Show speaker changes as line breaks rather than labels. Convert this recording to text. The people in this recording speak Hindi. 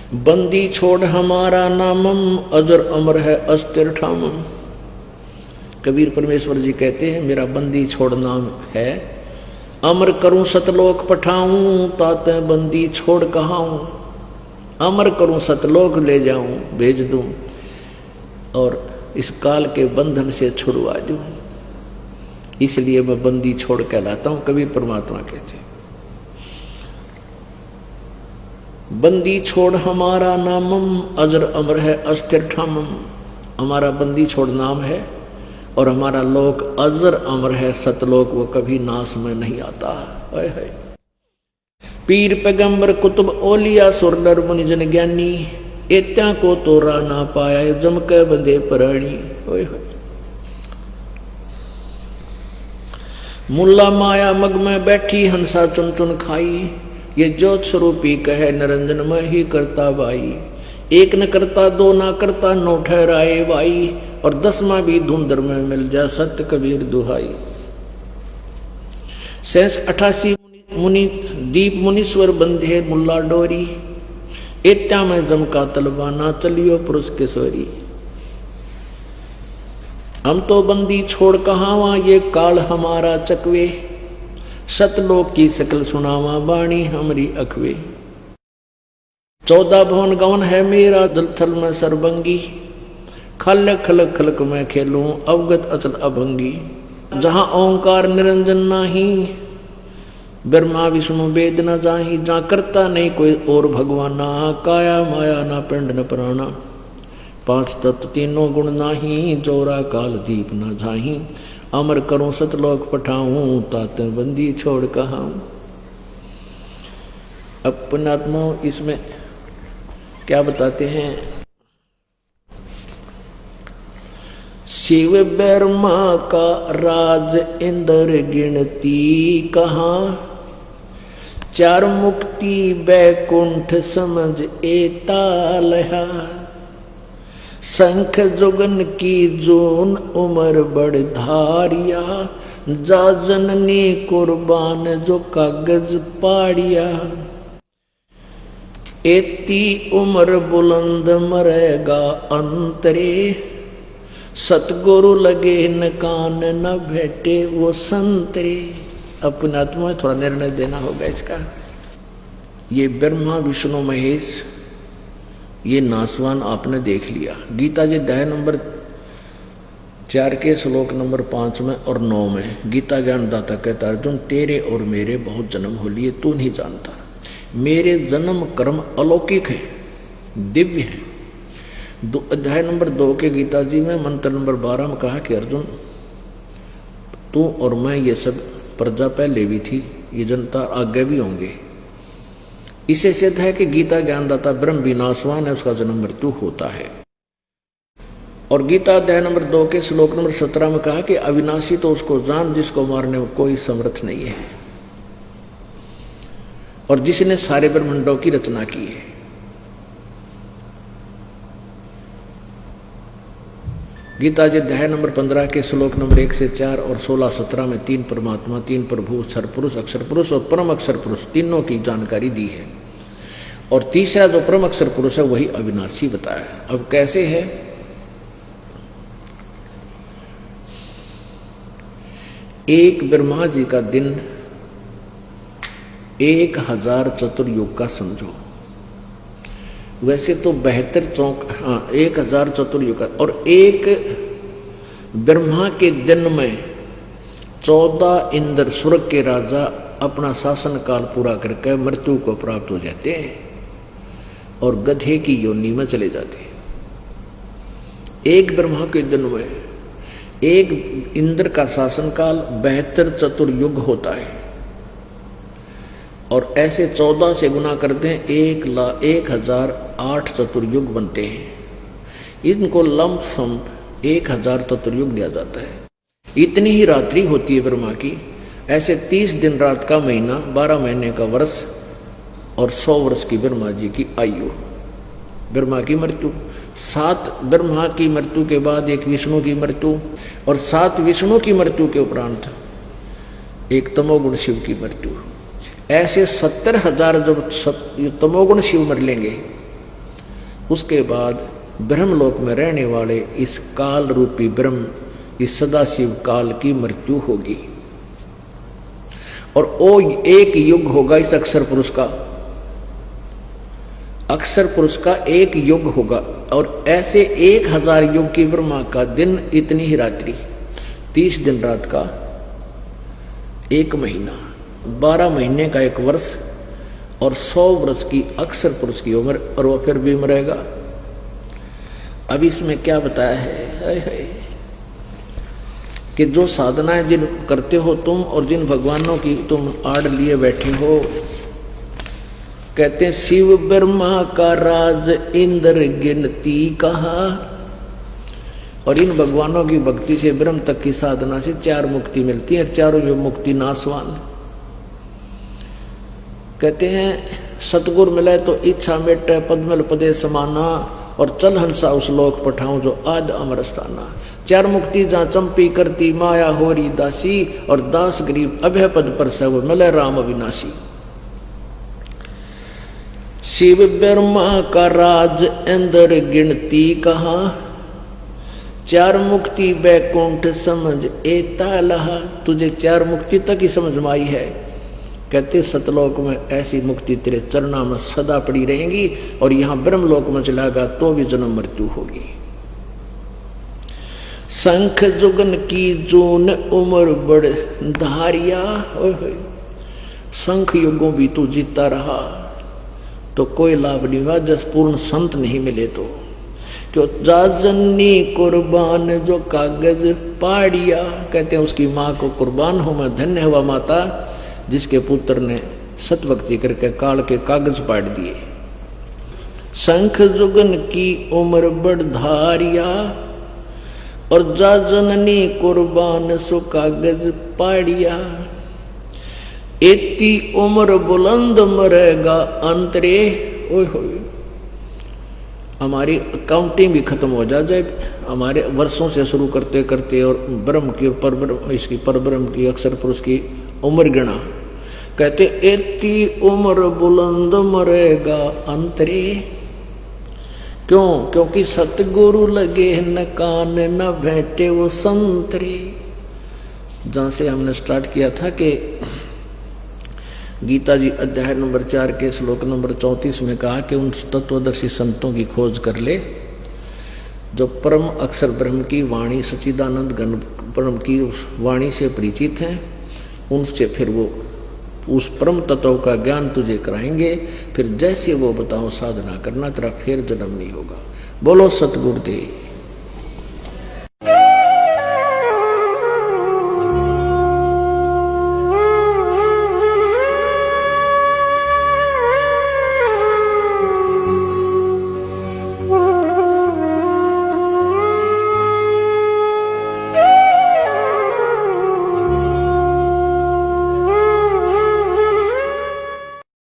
बंदी छोड़ हमारा नामम, अजर अमर है अस्थिर ठामम। कबीर परमेश्वर जी कहते हैं मेरा बंदी छोड़ नाम है, अमर करूं सतलोक पठाऊं, ताते बंदी छोड़ कहाऊं। अमर करूं सतलोक ले जाऊं, भेज दूं, और इस काल के बंधन से छुड़वा दूं, इसलिए मैं बंदी छोड़ कहलाता हूं। कबीर परमात्मा कहते हैं बंदी छोड़ हमारा नामम, अजर अमर है अस्थिर ठामम। हमारा बंदी छोड़ नाम है और हमारा लोक अजर अमर है, सतलोक, वो कभी नाश में नहीं आता है। पीर पैगंबर कुतुब ओलिया सुर नर मुनि जन ज्ञानी, एत्या को तोरा ना पाया जम के बंधे प्राणी। मुल्ला माया मग में बैठी हंसा चुन चुन खाई, ये ज्योत स्वरूपी कहे निरंजन में ही करता भाई। एक न करता दो ना करता नौ ठहराए भाई, और 10वां भी धुंधर में मिल जा सत्य कबीर दुहाई। 88 मुनि दीप मुनीश्वर बंधे मुल्ला डोरी, एत्या में जमका तलवाना चलियो पुरुष किशोरी। हम तो बंदी छोड़ कहावा ये काल हमारा चकवे, सतलोक की सकल सुनावा वाणी हमारी अखवे। 14 भवन गवन है मेरा दलथल में सरबंगी, खल खलक खलक में खेलूं अवगत अचल अभंगी। जहां ओंकार निरंजन नाही, ब्रह्मा विष्णु वेद न जाही। जहाँ करता नहीं कोई और भगवाना, काया माया ना पिंड न प्राणा। 5 तत्व तीनों गुण नाही, जोरा काल दीप न झाही। अमर करूं सतलोक पठाऊं, तात बंदी छोड़ कहाऊं। अपना आत्मा इसमें क्या बताते हैं? शिव ब्रह्मा का राज इंद्र गिनती कहाँ, 4 मुक्ति बैकुंठ समझ एता लहा। शंख जुगन की जून उमर बड़ धारिया, जा जननी कुर्बान जो कागज पाड़िया। एती उम्र बुलंद मरेगा अंतरे, सतगुरु लगे न कान न भेटे वो संतरे। अपने आत्मा में थोड़ा निर्णय देना होगा इसका। ये ब्रह्मा विष्णु महेश ये नासवान आपने देख लिया। गीता जी अध्याय नंबर 4 के श्लोक नंबर 5 में और 9 में गीता ज्ञानदाता कहता है, अर्जुन तेरे और मेरे बहुत जन्म हो लिए, तू नहीं जानता। मेरे जन्म कर्म अलौकिक है, दिव्य है। अध्याय नंबर 2 के गीता जी में मंत्र नंबर 12 में कहा कि अर्जुन तू और मैं ये सब प्रजा पहले भी थी, ये जनता आगे भी होंगे। इससे सिद्ध है कि गीता ज्ञानदाता ब्रह्म विनाशवान है, उसका जन्म मृत्यु होता है। और गीता अध्याय नंबर 2 के श्लोक नंबर 17 में कहा कि अविनाशी तो उसको जान जिसको मारने में कोई समर्थ नहीं है, और जिसने सारे ब्रह्मांडों की रचना की है। गीता जी अध्याय नंबर 15 के श्लोक नंबर 1 से 4 और 16-17 में 3 परमात्मा, 3 प्रभु, क्षर पुरुष, अक्षर पुरुष और परम अक्षर पुरुष तीनों की जानकारी दी है। और तीसरा जो परम अक्षर पुरुष है वही अविनाशी बताया। अब कैसे है? एक ब्रह्मा जी का दिन 1000 चतुर्युग का समझो। वैसे तो 1000 चतुर्युग, और एक ब्रह्मा के दिन में 14 इंद्र स्वर्ग के राजा अपना शासन काल पूरा करके मृत्यु को प्राप्त हो जाते हैं और गधे की योनि में चले जाते हैं। एक ब्रह्मा के दिन में एक इंद्र का शासन काल 72 चतुर्युग होता है, और ऐसे 14 से गुना करते हैं 1008 चतुर्युग बनते हैं। इनको लंप सम 1000 चतुर्युग लिया जाता है। इतनी ही रात्रि होती है ब्रह्मा की। ऐसे 30 दिन रात का महीना, 12 महीने का वर्ष और 100 वर्ष की ब्रह्मा जी की आयु। ब्रह्मा की मृत्यु, 7 ब्रह्मा की मृत्यु के बाद एक विष्णु की मृत्यु, और 7 विष्णु की मृत्यु के उपरांत एक तमोगुण शिव की मृत्यु। ऐसे 70,000 जब तमोगुण शिव मर लेंगे उसके बाद ब्रह्मलोक में रहने वाले इस काल रूपी ब्रह्म, इस सदाशिव काल की मृत्यु होगी और वो एक युग होगा इस अक्षर पुरुष का। अक्षर पुरुष का एक युग होगा और ऐसे 1000 युग की ब्रह्मा का दिन इतनी ही रात्रि, 30 दिन रात का 1 महीना, 12 महीने का 1 वर्ष और 100 वर्ष की अक्षर पुरुष की उम्र, और वो फिर भी मरेगा। अब इसमें क्या बताया है कि जो साधनाएं जिन करते हो तुम और जिन भगवानों की तुम आड़ लिए बैठे हो, कहते हैं शिव ब्रह्मा का राज इंद्र गिनती कहा, और इन भगवानों की भक्ति से ब्रह्म तक की साधना से 4 मुक्ति मिलती है, चारों जो मुक्ति नाशवान। कहते हैं सतगुरु मिले तो इच्छा मेटे पद्मल पदे समाना, और चल हंसा उस लोक पठाऊं जो आद अमर स्थाना। 4 मुक्ति जहाँ चंपी करती माया होरी दासी, और दास गरीब अभय पद पर सब मिले राम अविनाशी। शिव ब्रह्मा का राज इंद्र गिनती कहा, 4 मुक्ति बैकुंठ समझ एता लहा। तुझे 4 मुक्ति तक ही समझ में आई है। कहते सतलोक में ऐसी मुक्ति तेरे चरणों में सदा पड़ी रहेंगी, और यहां ब्रह्मलोक में चलागा तो भी जन्म मृत्यु होगी। शंख जुगन की जून उम्र बढ़ धारिया, शंख युगों भी तू जीता रहा तो कोई लाभ नहीं हुआ, जस पूर्ण संत नहीं मिले तो। क्यों जाजनी कुर्बान जो कागज पाड़िया, कहते हैं उसकी माँ को कुर्बान हो मैं धन्य हुआ माता जिसके पुत्र ने सतभक्ति करके काल के कागज पाड़ दिए। शंख जुगन की उम्र बढ़ धारिया, और जा जननी कुर्बान सो कागज पाड़िया। इतनी उम्र बुलंद मरेगा अंतरे। ओए होए, हमारी अकाउंटिंग भी खत्म हो जाए, हमारे वर्षों से शुरू करते करते, और ब्रह्म की परब्रह्म, इसकी परब्रह्म की अक्षर पुरुष की उम्र गिना। कहते इतनी उम्र बुलंद मरेगा अंतरे। क्यों? क्योंकि सतगुरु लगे न कान न भेंटे वो संतरे। जहां से हमने स्टार्ट किया था कि गीता जी अध्याय नंबर 4 के श्लोक नंबर 34 में कहा कि उन तत्वदर्शी संतों की खोज कर ले जो परम अक्षर ब्रह्म की वाणी सच्चिदानंद घन ब्रह्म की वाणी से परिचित हैं। उनसे फिर वो उस परम तत्व का ज्ञान तुझे कराएंगे, फिर जैसे वो बताओ साधना करना, तेरा फिर जन्म नहीं होगा। बोलो सतगुरुदेव।